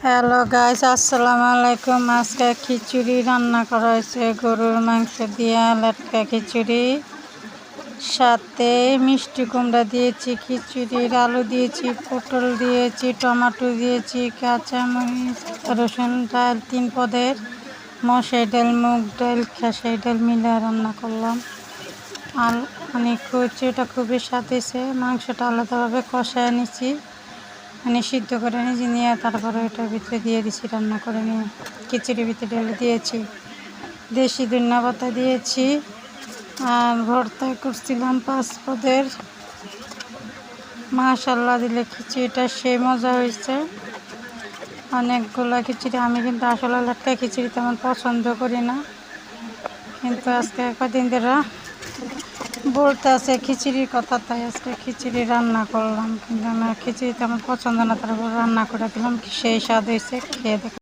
Hello guys, আসসালামু আলাইকুম। আজকে খিচুড়ি রান্না করা হয়েছে গরুর মাংস দিয়ে লাটকা খিচুড়ি, সাথে মিষ্টি কুমড়া দিয়েছি, খিচুড়ির আলু দিয়েছি, পটল দিয়েছি, টমেটো দিয়েছি, কাঁচামরিচ, রসুন, ডাল 3 পদের, মশাই ডাল, মুগ ডাল, খেসারি ডাল মিলে রান্না করলাম। আর খিচুড়িটা খুবই স্বাদ হয়েছে। মাংসটা আলাদাভাবে কষায় নিচ্ছি, সিদ্ধ করে নিয়ে তারপরে এটার ভিতরে দিয়ে দিচ্ছি, রান্না করে নিয়ে খিচুড়ির ভিতরে ঢেলে দিয়েছি, দেশি ধনিয়া পাতা দিয়েছি। আর ভর্তা করছিলাম 5 পদের। মাশাআল্লাহ দিলে খিচুড়িটা সেই মজা হয়েছে। অনেকগুলো খিচুড়ি। আমি কিন্তু আসলে লাটকা খিচুড়ি তেমন পছন্দ করি না, কিন্তু আজকে কদিন ধরে বলতে আছে খিচুড়ির কথা, তাই আজকে খিচুড়ি রান্না করলাম। কিন্তু আমার খিচুড়ি তেমন পছন্দ না, তারপর রান্না করে দিলাম, সেই স্বাদ হয়েছে, খেয়ে দেখ।